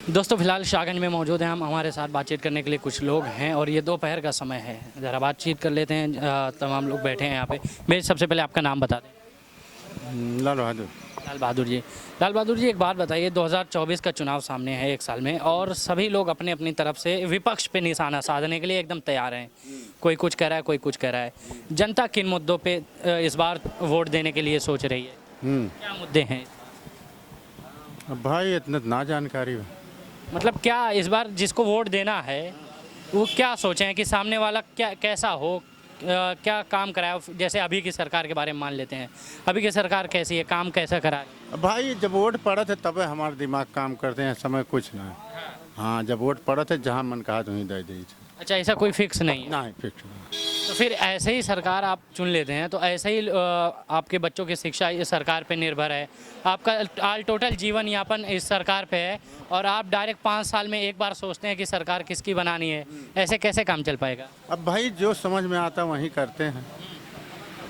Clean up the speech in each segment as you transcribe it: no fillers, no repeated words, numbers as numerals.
दोस्तों फिलहाल शाहगंज में मौजूद हैं हम। हमारे साथ बातचीत करने के लिए कुछ लोग हैं और ये दोपहर का समय है। ज़रा बातचीत कर लेते हैं। तमाम लोग बैठे हैं यहाँ पे। मेरे सबसे पहले आपका नाम बता दें। लाल बहादुर। लाल बहादुर जी। लाल बहादुर जी, एक बात बताइए, 2024 का चुनाव सामने है एक साल में, और सभी लोग अपने अपनी तरफ से विपक्ष पे निशाना साधने के लिए एकदम तैयार हैं। कोई कुछ कह रहा है, कोई कुछ कह रहा है। जनता किन मुद्दों पे इस बार वोट देने के लिए सोच रही है? क्या मुद्दे हैं? अब भाई इतना ना जानकारी है। मतलब क्या इस बार जिसको वोट देना है वो क्या सोचें हैं कि सामने वाला क्या कैसा हो, क्या काम कराए? जैसे अभी की सरकार के बारे में मान लेते हैं, अभी की सरकार कैसी है, काम कैसा करा है? अब भाई जब वोट पड़ा थे तब हमारे दिमाग काम करते हैं, समय कुछ ना है। हाँ, जब वोट पड़ा थे जहाँ मन कहा तो वहीं दे दी। अच्छा, ऐसा कोई फिक्स नहीं है? नहीं फिक्स नहीं। तो फिर ऐसे ही सरकार आप चुन लेते हैं तो ऐसे ही आपके बच्चों की शिक्षा इस सरकार पे निर्भर है, आपका आल टोटल जीवन यापन इस सरकार पे है, और आप डायरेक्ट 5 साल में एक बार सोचते हैं कि सरकार किसकी बनानी है। ऐसे कैसे काम चल पाएगा? अब भाई जो समझ में आता वहीं करते हैं।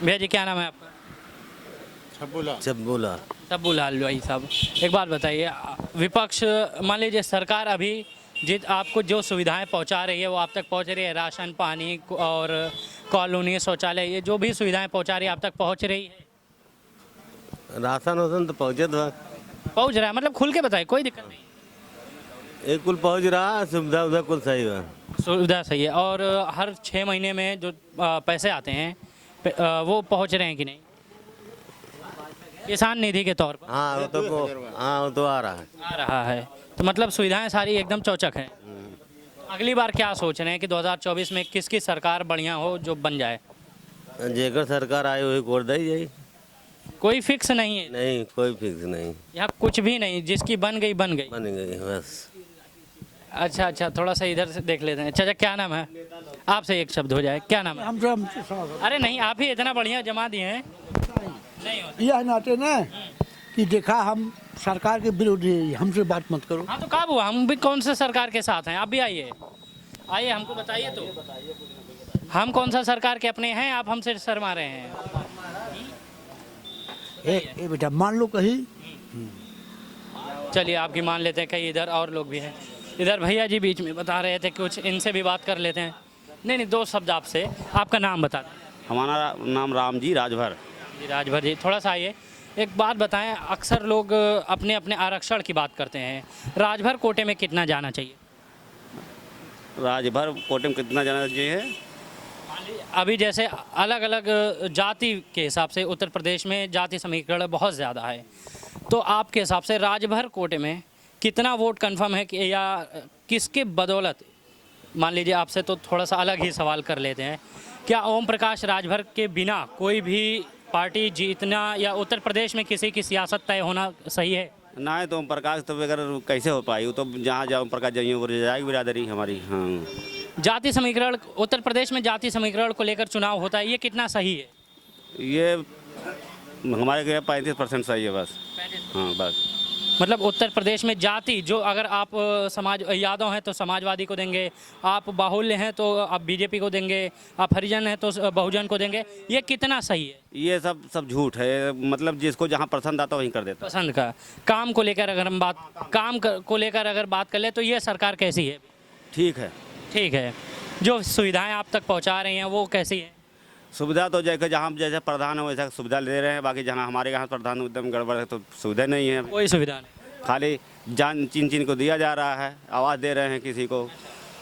भैया जी, क्या नाम है आपका? छब्बूला। तब्बू लाल भाई साहब, एक बात बताइए, विपक्ष मान लीजिए सरकार अभी आपको जो सुविधाएं पहुंचा रही है वो आप तक पहुंच रही है? राशन, पानी और कॉलोनी, शौचालय, ये जो भी सुविधाएं पहुंचा रही है आप तक पहुंच रही है? राशन वासन तो पहुँचे तो पहुंच रहा है, मतलब खुल के बताइए, कोई दिक्कत नहीं। एक कुल पहुँच रहा, सुविधा उधर कुल सही है। सुविधा सही है, और हर 6 महीने में जो पैसे आते हैं वो पहुंच रहे हैं कि नहीं? किसान निधि के तौर पर हाँ वो तो आ रहा है। आ रहा है, तो मतलब सुविधाएं सारी एकदम चौचक हैं। अगली बार क्या सोच रहे हैं कि 2024 में किसकी सरकार बढ़िया हो जो बन जाए? जेकर सरकार आई वही कोर दे जाई। कोई फिक्स नहीं है? नहीं, कोई फिक्स नहीं। यहाँ कुछ भी नहीं, जिसकी बन गई बन गई। बन गई बस। अच्छा अच्छा, थोड़ा सा इधर से देख लेते हैं। अच्छा, क्या नाम है आपसे? एक शब्द हो जाए, क्या नाम है? अरे नहीं, आप ही इतना बढ़िया जमा दिए हैं। नहीं होता। यह नाते ना कि देखा हम सरकार के विरोधी हैं, हमसे बात मत करो। हाँ तो कब हुआ? हम भी कौन से सरकार के साथ हैं? आप भी आइए, आइए हमको बताइए तो, हम कौन सा सरकार के अपने हैं? आप हमसे शर्मा रहे हैं। ए बेटा मान लो कहीं। चलिए आपकी मान लेते हैं, कहीं इधर और लोग भी हैं। इधर भैया जी बीच में बता रहे थे कुछ, इनसे भी बात कर लेते हैं। नहीं, दो शब्द आपसे। आपका नाम बता दें। हमारा नाम राम जी राजभर। जी राजभर जी, थोड़ा सा आइए, एक बात बताएं, अक्सर लोग अपने अपने आरक्षण की बात करते हैं, राजभर कोटे में कितना जाना चाहिए? राजभर कोटे में कितना जाना चाहिए? अभी जैसे अलग अलग जाति के हिसाब से उत्तर प्रदेश में जाति समीकरण बहुत ज़्यादा है, तो आपके हिसाब से राजभर कोटे में कितना वोट कंफर्म है कि, या किसके बदौलत? मान लीजिए आपसे तो थोड़ा सा अलग ही सवाल कर लेते हैं, क्या ओम प्रकाश राजभर के बिना कोई भी पार्टी जीतना या उत्तर प्रदेश में किसी की सियासत तय होना सही है? ना है तो ओम प्रकाश तो अगर कैसे हो पाई? वो तो जहाँ जहाँ ओम प्रकाश जाइए वो जाएगी बिरादरी हमारी। हाँ, जाति समीकरण, उत्तर प्रदेश में जाति समीकरण को लेकर चुनाव होता है, ये कितना सही है? ये हमारे लिए 35% सही है बस। हाँ बस। मतलब उत्तर प्रदेश में जाति, जो अगर आप समाज यादव हैं तो समाजवादी को देंगे, आप बाहुल्य हैं तो आप बीजेपी को देंगे, आप हरिजन हैं तो बहुजन को देंगे, ये कितना सही है? ये सब झूठ है। मतलब जिसको जहाँ पसंद आता वहीं कर देता। पसंद का काम को लेकर अगर हम को लेकर अगर बात कर ले तो ये सरकार कैसी है? ठीक है। ठीक है। जो सुविधाएं आप तक पहुंचा रही हैं वो कैसी है? सुविधा तो जैसे जहाँ जैसे प्रधान है वैसा सुविधा ले रहे हैं, बाकी जहाँ हमारे यहाँ प्रधान एकदम गड़बड़ है तो सुविधा नहीं है। कोई सुविधा नहीं, खाली जान चिन को दिया जा रहा है, आवाज़ दे रहे हैं, किसी को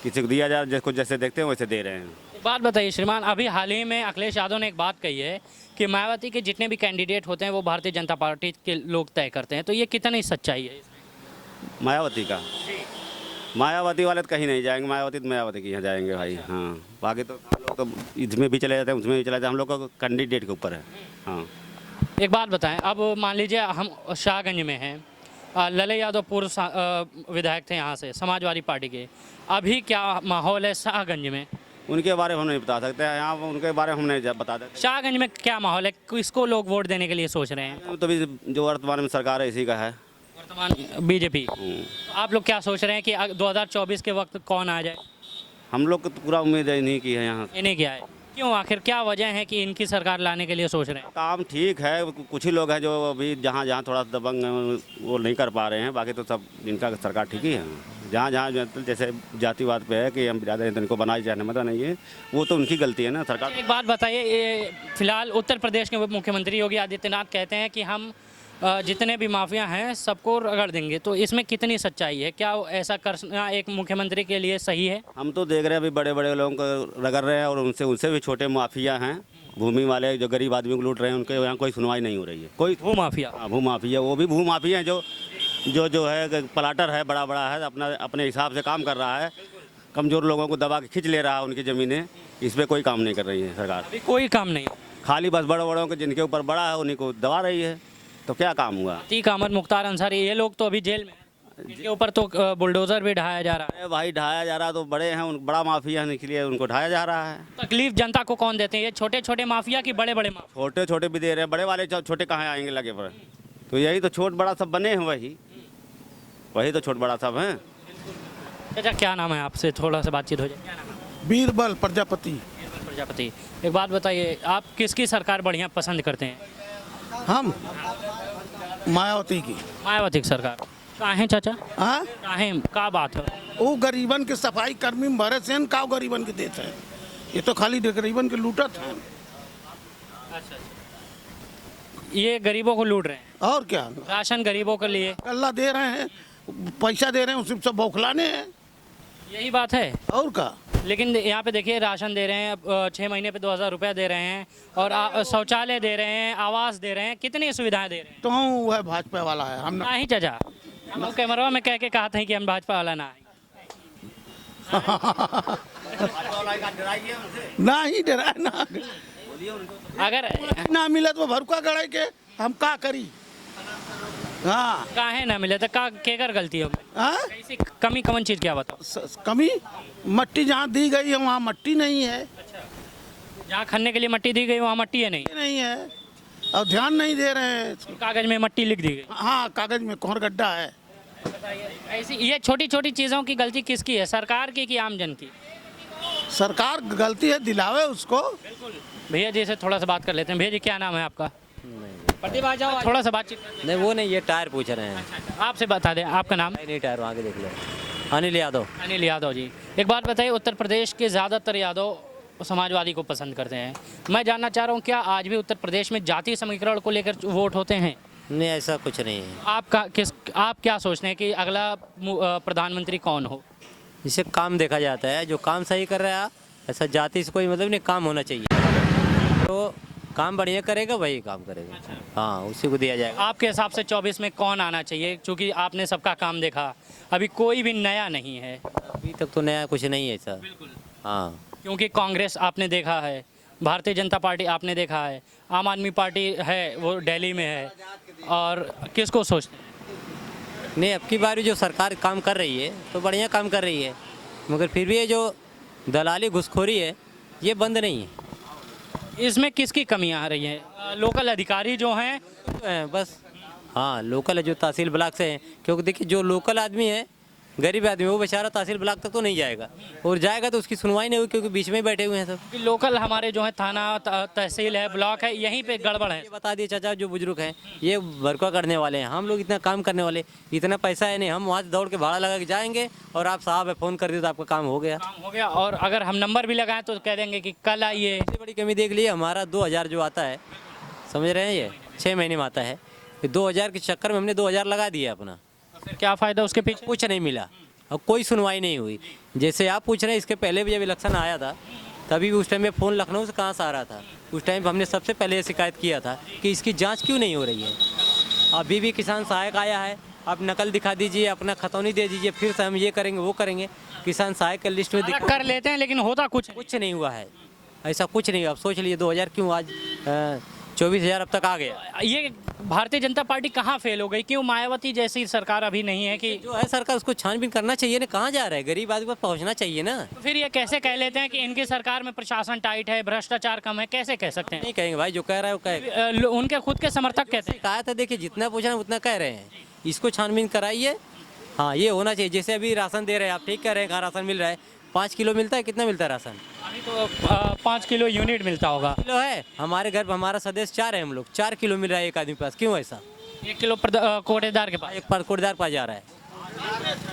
दिया जा रहा है, जिसको जैसे देखते हैं वैसे दे रहे हैं। बात बताइए श्रीमान, अभी हाल ही में अखिलेश यादव ने एक बात कही है कि मायावती के जितने भी कैंडिडेट होते हैं वो भारतीय जनता पार्टी के लोग तय करते हैं, तो ये कितनी सच्चाई है? मायावती का? मायावती वाले तो कहीं नहीं जाएंगे, मायावती तो मायावती के यहाँ जाएंगे भाई। हाँ, बाकी तो हम लोग तो इसमें भी चले जाते हैं, उसमें भी चले जाते हैं, हम लोग का कैंडिडेट के ऊपर है। हाँ, एक बात बताएं, अब मान लीजिए हम शाहगंज में हैं, लले यादव पूर्व विधायक थे यहाँ से समाजवादी पार्टी के, अभी क्या माहौल है शाहगंज में? उनके बारे में हम नहीं बता सकते हैं, यहाँ उनके बारे में हम नहीं बता सकते। शाहगंज में क्या माहौल है, किसको लोग वोट देने के लिए सोच रहे हैं? तो भी जो वर्तमान में सरकार है इसी का है, वर्तमान बीजेपी। आप लोग क्या सोच रहे हैं कि 2024 के वक्त कौन आ जाए? हम लोग को तो पूरा उम्मीद है नहीं की है यहाँ। इन्हें क्या है? क्यों, आखिर क्या वजह है कि इनकी सरकार लाने के लिए सोच रहे हैं? काम ठीक है, कुछ ही लोग हैं जो अभी जहाँ जहाँ थोड़ा दबंग हैं वो नहीं कर पा रहे हैं, बाकी तो सब इनका सरकार ठीक ही है। जहाँ जहाँ जैसे जातिवाद पे है कि हम ज़्यादा इनको बनाए जाने मत नहीं है, वो तो उनकी गलती है ना सरकार। एक बात बताइए, ये फिलहाल उत्तर प्रदेश के मुख्यमंत्री योगी आदित्यनाथ कहते हैं कि हम जितने भी माफिया हैं सबको रगड़ देंगे, तो इसमें कितनी सच्चाई है? क्या ऐसा करना एक मुख्यमंत्री के लिए सही है? हम तो देख रहे हैं अभी बड़े बड़े लोगों को रगड़ रहे हैं और उनसे भी छोटे माफिया हैं, भूमि वाले जो गरीब आदमी को लूट रहे हैं, उनके यहाँ कोई सुनवाई नहीं हो रही है। कोई भू माफिया? हाँ, भू माफिया, वो भी भू माफिया हैं जो है प्लाटर है, बड़ा बड़ा है, अपने हिसाब से काम कर रहा है, कमज़ोर लोगों को दबा के खींच ले रहा है उनकी ज़मीनें। इस पर कोई काम नहीं कर रही है सरकार, अभी कोई काम नहीं। खाली बस बड़े बड़ों के जिनके ऊपर बड़ा है उन्हीं को दबा रही है, तो क्या काम हुआ? अतीक अहमद, मुख्तार अंसारी, ये लोग तो अभी जेल में हैं। इनके ऊपर तो बुलडोजर भी ढाया जा रहा है। अरे भाई ढाया जा रहा है तो बड़े हैं, बड़ा माफिया है, इसलिए उनको ढाया जा रहा है। तकलीफ जनता को कौन देते हैं, ये छोटे छोटे माफिया की बड़े बड़े माफिया? छोटे छोटे भी दे रहे हैं, बड़े वाले छोटे कहाँ आएंगे लगे पर? तो यही तो छोट बड़ा सब बने हैं, वही तो छोट बड़ा सब हैं। अच्छा, क्या नाम है आपसे थोड़ा सा बातचीत हो जाए? क्या नाम है? बीरबल प्रजापति। बीरबल प्रजापति। एक बात बताइए, आप किसकी सरकार बढ़िया पसंद करते हैं? हम मायावती की। मायावती की सरकार। काहे चाचा? हाँ, काहे, का बात है? वो गरीबन के सफाई कर्मी में भरे से का गरीबन के देते हैं, ये तो खाली गरीबन के लूटत हैं। ये गरीबों को लूट रहे हैं? और क्या, राशन गरीबों के लिए? अल्लाह दे रहे हैं, पैसा दे रहे हैं, उसी सब बौखलाने हैं। यही बात है। और का, लेकिन यहाँ पे देखिए, राशन दे रहे हैं, 6 महीने पे 2000 रुपया दे रहे हैं, और शौचालय दे रहे हैं, आवास दे रहे हैं, कितनी सुविधाएं दे रहे हैं। तो वह भाजपा वाला है, हम ना ही चाचा, हम कैमरा में कह के कहा था कि हम भाजपा वाला ना है। ना ही डरा ना, अगर ना मिले तो भरुका गड़ाई के हम का करी। हाँ, काहे ना मिले तो का केकर गलती है? हाँ? ऐसी कमी कौन चीज़, क्या बताओ? कमी मट्टी जहाँ दी गई है वहाँ मट्टी नहीं है, जहाँ खनने के लिए मट्टी दी गई वहाँ मट्टी है नहीं, नहीं है, और ध्यान नहीं दे रहे हैं। कागज में मट्टी लिख दी गई। हाँ, कागज में कोहर गड्ढा है। ऐसी ये छोटी छोटी चीज़ों की गलती किसकी है, सरकार की कि आमजन की? सरकार गलती है, दिलावे उसको। भैया जी से थोड़ा सा बात कर लेते हैं। भैया जी, क्या नाम है आपका? प्रतिभा, जाओ थोड़ा सा बातचीत कर लेते नहीं वो नहीं, ये टायर पूछ रहे हैं। हैं। आपसे बता दें, आपका नाम? नहीं टायर वहाँ के देख लो। अनिल यादव। अनिल यादव जी, एक बात बताइए, उत्तर प्रदेश के ज़्यादातर यादव समाजवादी को पसंद करते हैं। मैं जानना चाह रहा हूँ, क्या आज भी उत्तर प्रदेश में जातीय समीकरण को लेकर वोट होते हैं? नहीं ऐसा कुछ नहीं है। आप क्या सोचते हैं कि अगला प्रधानमंत्री कौन हो? जिससे काम देखा जाता है, जो काम सही कर रहा है, ऐसा जाति से कोई मतलब नहीं, काम होना चाहिए। तो काम बढ़िया करेगा वही काम करेगा, हाँ उसी को दिया जाएगा। आपके हिसाब से 24 में कौन आना चाहिए? क्योंकि आपने सबका काम देखा, अभी कोई भी नया नहीं है। अभी तक तो नया कुछ नहीं है सर। हाँ, क्योंकि कांग्रेस आपने देखा है, भारतीय जनता पार्टी आपने देखा है, आम आदमी पार्टी है वो दिल्ली में है, और किसको सोचते हैं? नहीं अब की बार जो सरकार काम कर रही है तो बढ़िया काम कर रही है, मगर फिर भी ये जो दलाली घुसखोरी है ये बंद नहीं है। इसमें किसकी कमियां आ रही हैं? लोकल अधिकारी जो हैं बस, हाँ लोकल है जो तहसील ब्लॉक से हैं, क्योंकि देखिए जो लोकल आदमी है, गरीब आदमी, वो बेचारा तहसील ब्लॉक तक तो नहीं जाएगा, और जाएगा तो उसकी सुनवाई नहीं हुई क्योंकि बीच में ही बैठे हुए हैं सब। लोकल हमारे जो है थाना, तहसील है, ब्लॉक है, यहीं पे गड़बड़ है। ये बता दिए चाचा, जो बुजुर्ग हैं ये वर्का करने वाले हैं, हम लोग इतना काम करने वाले, इतना पैसा है नहीं, हम वहाँ से दौड़ के भाड़ा लगा के जाएंगे और आप साहब है फ़ोन कर दिए तो आपका काम हो गया। काम हो गया, और अगर हम नंबर भी लगाएं तो कह देंगे कि कल आइए। सबसे बड़ी कमी देख लीजिए, हमारा 2000 जो आता है, समझ रहे हैं, ये 6 महीने में आता है, 2000 के चक्कर में हमने 2000 लगा दिया अपना, फिर क्या फ़ायदा उसके पीछे? कुछ नहीं मिला और कोई सुनवाई नहीं हुई। जैसे आप पूछ रहे हैं, इसके पहले भी जब इलेक्शन आया था तभी भी उस टाइम में फ़ोन लखनऊ से कहाँ से आ रहा था, उस टाइम पर हमने सबसे पहले शिकायत किया था कि इसकी जांच क्यों नहीं हो रही है। अभी भी किसान सहायक आया है, आप नकल दिखा दीजिए, अपना खतौनी दे दीजिए, फिर से हम ये करेंगे वो करेंगे। किसान सहायक के लिस्ट में कर लेते हैं लेकिन होता कुछ नहीं हुआ है, ऐसा कुछ नहीं हुआ। आप सोच लीजिए 2000 क्यों आज 24,000 अब तक आ गया। ये भारतीय जनता पार्टी कहाँ फेल हो गई? क्यों मायावती जैसी सरकार अभी नहीं है कि जो है सरकार उसको छानबीन करना चाहिए ना, कहाँ जा रहा है, गरीब आदमी पर पहुँचना चाहिए ना। फिर ये कैसे कह लेते हैं कि इनकी सरकार में प्रशासन टाइट है, भ्रष्टाचार कम है? कैसे कह सकते हैं? नहीं कहेंगे भाई, जो कह रहा है वो कहेगा। उनके खुद के समर्थक कहते हैं। कहा था देखिए, जितना पूछना उतना कह रहे हैं, इसको छानबीन कराइए। हाँ ये होना चाहिए, जैसे अभी राशन दे रहे हैं, आप ठीक कह रहे हैं, कहाँ राशन मिल रहा है, 5 किलो मिलता है, कितना मिलता है राशन? अभी तो 5 किलो यूनिट मिलता होगा। किलो है, हमारे घर पर हमारा सदस्य 4 है, हम लोग 4 किलो मिल रहा है एक आदमी के पास, क्यों ऐसा? 1 किलो कोटेदार के पास। एक पर कोटदार पास जा रहा है।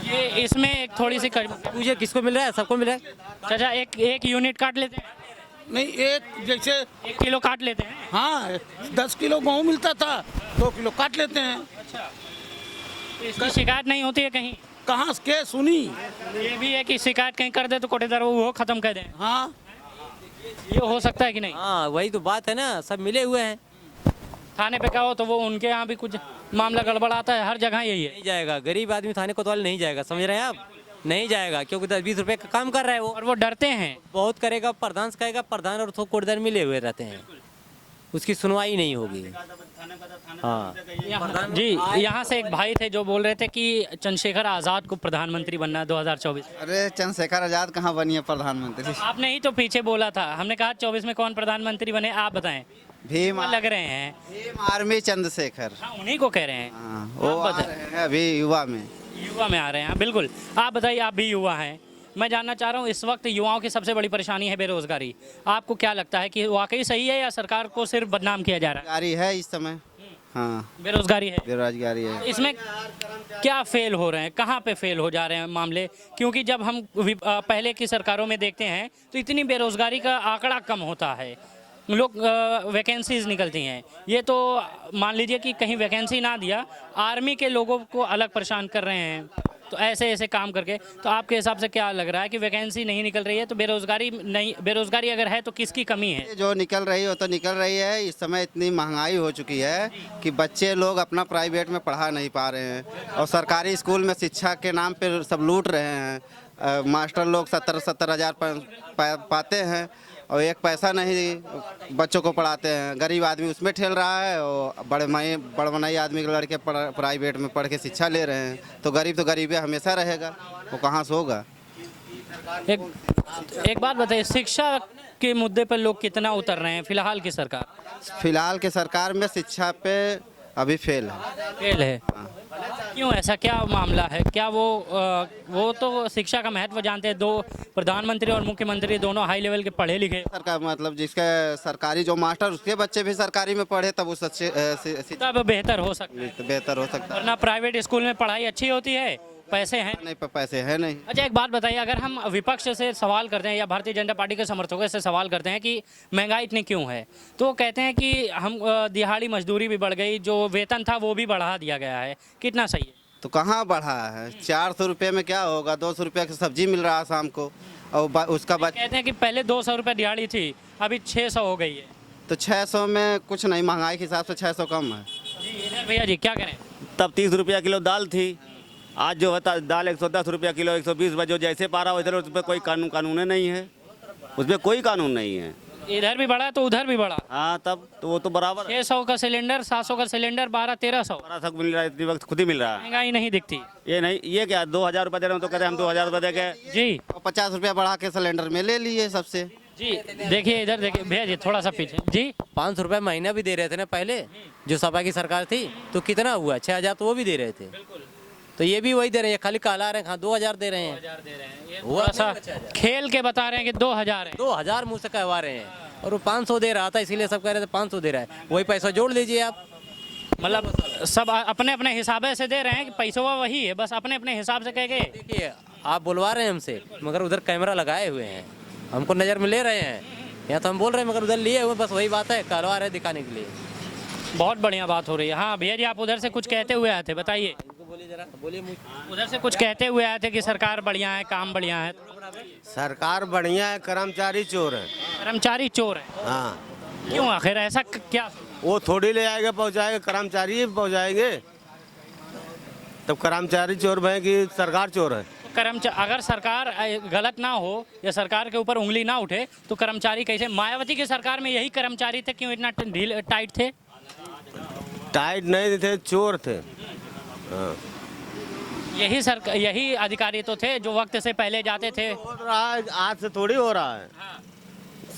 ये इसमें एक थोड़ी सी मुझे किसको मिल रहा है? सबको मिल रहा है। चाचा एक यूनिट काट लेते हैं, नहीं, एक जैसे 1 किलो काट लेते हैं। हाँ 10 किलो गेहूँ मिलता था, 2 किलो काट लेते हैं। तो इसकी शिकायत नहीं होती है कहीं? कहाँ के सुनी? ये भी है कि शिकायत कहीं कर दे तो कोटेदार वो खत्म कर दें, हाँ ये हो सकता है कि नहीं? हाँ वही तो बात है ना, सब मिले हुए हैं। थाने पे कहो तो वो उनके यहाँ भी कुछ मामला गड़बड़ाता है, हर जगह यही है। नहीं जाएगा, गरीब आदमी थाने कोतवाल नहीं जाएगा, समझ रहे हैं आप? नहीं जाएगा, क्योंकि 10-20 रुपए का काम कर रहा है वो, और वो डरते हैं। बहुत करेगा, प्रधान से कहेगा, प्रधान और तो कोटदार मिले हुए रहते हैं, उसकी सुनवाई नहीं होगी। हाँ जी, यहाँ से एक भाई थे जो बोल रहे थे कि चंद्रशेखर आज़ाद को प्रधानमंत्री बनना है 2024। अरे चंद्रशेखर आजाद कहाँ बनी है प्रधानमंत्री? आपने ही तो पीछे बोला था, हमने कहा 24 में कौन प्रधानमंत्री बने, आप बताएं। भीम क्या लग रहे हैं? भीम आर्मी चंद्रशेखर। हाँ, उन्हीं को कह रहे हैं। हाँ, वो आप आ बताएं। रहे हैं अभी युवा में। युवा में आ रहे हैं, हाँ, बिल्कुल। आप बताइए, आप भी युवा हैं, मैं जानना चाह रहा हूँ इस वक्त युवाओं की सबसे बड़ी परेशानी है बेरोजगारी। आपको क्या लगता है कि वाकई सही है या सरकार को सिर्फ बदनाम किया जा रहा बेरोजगारी है इस समय। हाँ है? बेरोजगारी है। बेरोजगारी है। इसमें क्या फेल हो रहे हैं, कहाँ पे फेल हो जा रहे हैं मामले? क्योंकि जब हम पहले की सरकारों में देखते हैं तो इतनी बेरोजगारी का आंकड़ा कम होता है, लोग वैकेंसीज निकलती हैं। ये तो मान लीजिए कि कहीं वैकेंसी ना दिया, आर्मी के लोगों को अलग परेशान कर रहे हैं, तो ऐसे ऐसे काम करके। तो आपके हिसाब से क्या लग रहा है कि वैकेंसी नहीं निकल रही है तो बेरोजगारी नहीं, बेरोजगारी अगर है तो किसकी कमी है? ये जो निकल रही हो तो निकल रही है। इस समय इतनी महंगाई हो चुकी है कि बच्चे लोग अपना प्राइवेट में पढ़ा नहीं पा रहे हैं और सरकारी स्कूल में शिक्षा के नाम पे सब लूट रहे हैं। मास्टर लोग 70-70 हज़ार पाते हैं और एक पैसा नहीं बच्चों को पढ़ाते हैं। गरीब आदमी उसमें ठेल रहा है और बड़मनाई आदमी के लड़के प्राइवेट में पढ़ के शिक्षा ले रहे हैं। तो गरीब हमेशा रहेगा, वो कहाँ से होगा? एक बात बताइए, शिक्षा के मुद्दे पर लोग कितना उतर रहे हैं फिलहाल की सरकार? फिलहाल के सरकार में शिक्षा पे अभी फेल है। क्यों, ऐसा क्या मामला है? क्या वो तो शिक्षा का महत्व जानते हैं, 2 प्रधानमंत्री और मुख्यमंत्री दोनों हाई लेवल के पढ़े लिखे। सरकार मतलब जिसके सरकारी जो मास्टर उसके बच्चे भी सरकारी में पढ़े तब उस तब बेहतर हो सकता है, बेहतर हो सकता है। वरना प्राइवेट स्कूल में पढ़ाई अच्छी होती है, पैसे हैं नहीं, पैसे है नहीं। अच्छा, एक बात बताइए, अगर हम विपक्ष से सवाल करते हैं या भारतीय जनता पार्टी के समर्थकों से सवाल करते हैं कि महंगाई इतनी क्यों है, तो वो कहते हैं कि हम दिहाड़ी मजदूरी भी बढ़ गई, जो वेतन था वो भी बढ़ा दिया गया है। कितना सही है? तो कहाँ बढ़ा है? 400 रुपये में क्या होगा? 200 रुपये की सब्जी मिल रहा है शाम को और उसका कहते हैं कि पहले 200 रुपये दिहाड़ी थी, अभी 600 हो गई है। तो 600 में कुछ नहीं, महंगाई के हिसाब से 600 कम है। जी भैया जी, क्या करें? तब 30 रुपया किलो दाल थी, आज जो है दाल 110 रुपया किलो, 120 जो जैसे पा रहा हो इधर, उस पर कोई कानून नहीं है, उसमें कोई कानून नहीं है। इधर भी बढ़ा तो उधर भी बढ़ा। हाँ, तब तो वो तो बराबर 600 का सिलेंडर, 700 का सिलेंडर, 1200-1300 तक मिल रहा है, इतनी वक्त खुद ही मिल रहा है। महंगाई नहीं दिखती। ये नहीं, ये क्या 2000 रुपये दे रहे हो तो कहते हैं हम 2000 रुपये दे के। जी, और 50 रुपया बढ़ा के सिलेंडर में ले लिए सबसे। जी देखिए, इधर देखिए भैया जी, थोड़ा सा पीछे जी। 500 रुपये महीना भी दे रहे थे ना पहले, जो सपा की सरकार थी, तो कितना हुआ? 6000 तो वो भी दे रहे थे, तो ये भी वही दे रहे हैं, खाली कहला रहे हैं। हाँ, 2000 दे रहे हैं, थोड़ा सा खेल के बता रहे हैं कि 2000 है। 2000 मुँह से कहवा रहे हैं, और वो 500 दे रहा था, इसीलिए सब कह रहे थे 500 दे रहा है। वही पैसा जोड़ लीजिए आप, मतलब सब अपने अपने हिसाब से दे रहे हैं कि पैसों वही है, बस अपने अपने हिसाब से कह के। देखिए आप बुलवा रहे हैं हमसे, मगर उधर कैमरा लगाए हुए हैं, हमको नज़र में ले रहे हैं। यहाँ तो हम बोल रहे हैं मगर उधर लिए हुए, बस वही बात है, कहलवा रहे दिखाने के लिए। बहुत बढ़िया बात हो रही है। हाँ भैया जी, आप उधर से कुछ कहते हुए आए थे, बताइए। बोलिए जरा, बोलिए। उधर से कुछ कहते हुए आए थे कि सरकार बढ़िया है, काम बढ़िया है। सरकार बढ़िया है, कर्मचारी चोर है। कर्मचारी चोर है? हाँ, क्यों आखिर ऐसा क्या? वो थोड़ी ले आएगा पहुँचाएगा, कर्मचारी ही पहुँचाएंगे। तब कर्मचारी चोर है कि सरकार चोर है? अगर सरकार गलत ना हो या सरकार के ऊपर उंगली ना उठे तो कर्मचारी कैसे? मायावती की सरकार में यही कर्मचारी थे, क्यों इतना टाइट थे? टाइट नहीं थे, चोर थे। हाँ। यही अधिकारी तो थे जो वक्त से पहले जाते थे। हो रहा है, आज से थोड़ी हो रहा है।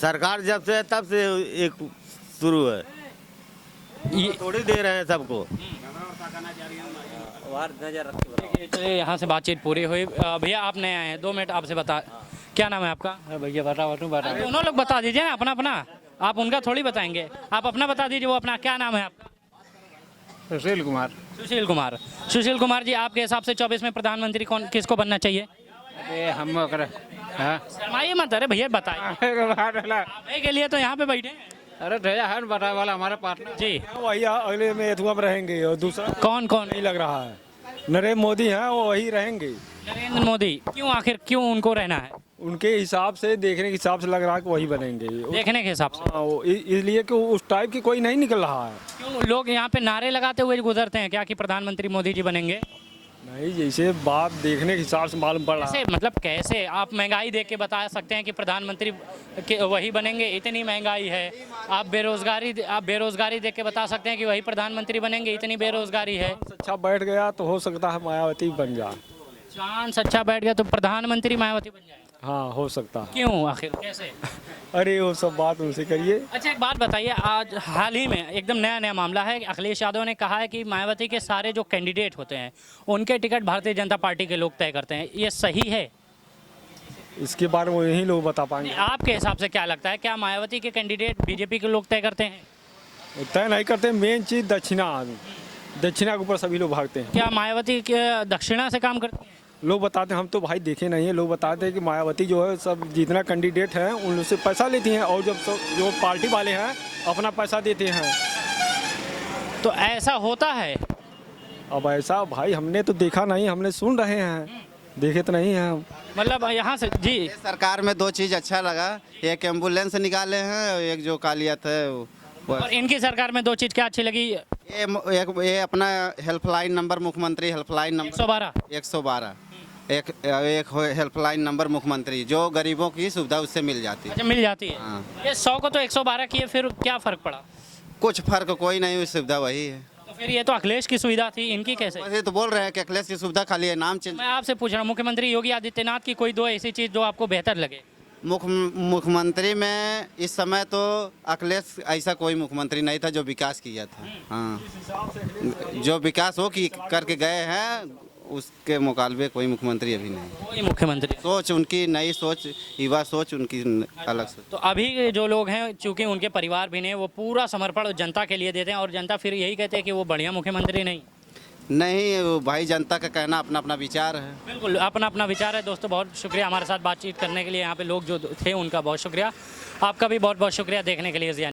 सरकार जब से है तब से एक शुरू है, थोड़ी दे रहे हैं सबको। तो यहाँ से बातचीत पूरी हुई। भैया आप नए आए हैं, 2 मिनट आपसे बता, क्या नाम है आपका? भैया बता दोनों लोग बता दीजिए ना अपना अपना, आप उनका थोड़ी बताएंगे, आप अपना बता दीजिए, वो अपना। क्या नाम है आपका? सुशील कुमार। सुशील कुमार। सुशील कुमार जी, आपके हिसाब से 24 में प्रधानमंत्री कौन किसको बनना चाहिए? ये हम हाँ शर्माइए मत, अरे भैया बताइए, आप के लिए तो यहाँ पे बैठे हैं। अरे भैया है बताने वाला हमारा पार्टनर जी, वही अगले में अथुआ में रहेंगे और दूसरा कौन कौन? नहीं लग रहा है। नरेंद्र मोदी हैं, वो वही रहेंगे। नरेंद्र मोदी। क्यों, आखिर क्यों उनको रहना है? उनके हिसाब से, देखने के हिसाब से लग रहा है कि वही बनेंगे। देखने के हिसाब से हाँ, इसलिए कि उस टाइप की कोई नहीं निकल रहा है। क्यों लोग यहाँ पे नारे लगाते हुए गुजरते हैं क्या कि प्रधानमंत्री मोदी जी बनेंगे? नहीं, जैसे बात देखने के हिसाब से मालूम पड़ रहा है। कैसे, मतलब कैसे आप महंगाई देख के बता सकते हैं कि प्रधानमंत्री वही बनेंगे? इतनी महंगाई है। आप बेरोजगारी देख के बता सकते हैं कि वही प्रधानमंत्री बनेंगे? इतनी बेरोजगारी है। अच्छा बैठ गया तो हो सकता है मायावती बन जाए। चांस अच्छा बैठ गया तो प्रधानमंत्री मायावती बन जाए? हाँ, हो सकता है। क्यों, आखिर कैसे? अरे वो सब बात उनसे करिए। अच्छा, एक बात बताइए, आज हाल ही में एकदम नया मामला है कि अखिलेश यादव ने कहा है कि मायावती के सारे जो कैंडिडेट होते हैं उनके टिकट भारतीय जनता पार्टी के लोग तय करते हैं। ये सही है? इसके बारे में यही लोग बता पाएंगे। आपके हिसाब से क्या लगता है, क्या मायावती के कैंडिडेट बीजेपी के लोग तय करते हैं? तय नहीं करते। मेन चीज़ दक्षिणा के ऊपर सभी लोग भागते हैं। क्या मायावती के दक्षिणा से काम करती है? लोग बताते हैं, हम तो भाई देखे नहीं है, लोग बताते हैं कि मायावती जो है सब जितना कैंडिडेट हैं उनसे पैसा लेती हैं और जब सब जो पार्टी वाले हैं अपना पैसा देते हैं। तो ऐसा होता है? अब ऐसा भाई हमने तो देखा नहीं, हमने सुन रहे हैं, देखे तो नहीं हैं। मतलब यहाँ से जी, सरकार में दो चीज़ अच्छा लगा, एक एम्बुलेंस निकाले हैं और एक जो कालियत है वो। और इनकी सरकार में दो चीज़ क्या अच्छी लगी? ये अपना हेल्पलाइन नंबर, मुख्यमंत्री हेल्पलाइन नंबर 112 एक हेल्पलाइन नंबर मुख्यमंत्री, जो गरीबों की सुविधा उससे मिल जाती है। अच्छा, मिल जाती है। हाँ। ये 100 को तो 112 किए, फिर क्या फ़र्क पड़ा? कुछ फर्क कोई नहीं हुई, सुविधा वही है। तो फिर ये तो अखिलेश की सुविधा थी, इनकी कैसे? वैसे तो बोल रहे हैं कि अखिलेश की सुविधा खाली है, नाम चेंज। मैं आपसे पूछ रहा हूँ, मुख्यमंत्री योगी आदित्यनाथ की कोई दो ऐसी चीज़ जो आपको बेहतर लगे? मुख्यमंत्री में इस समय तो अखिलेश ऐसा कोई मुख्यमंत्री नहीं था जो विकास किया था। हाँ, जो विकास वो की करके गए हैं उसके मुकाबले कोई मुख्यमंत्री अभी नहीं। कोई मुख्यमंत्री? सोच उनकी नई सोच, युवा सोच उनकी अलग सोच। तो अभी जो लोग हैं, चूंकि उनके परिवार भी नहीं, वो पूरा समर्पण जनता के लिए देते हैं और जनता फिर यही कहते हैं कि वो बढ़िया मुख्यमंत्री नहीं। वो भाई जनता का कहना अपना अपना विचार है। बिल्कुल अपना अपना विचार है। दोस्तों, बहुत शुक्रिया हमारे साथ बातचीत करने के लिए। यहाँ पे लोग जो थे उनका बहुत शुक्रिया, आपका भी बहुत बहुत शुक्रिया देखने के लिए।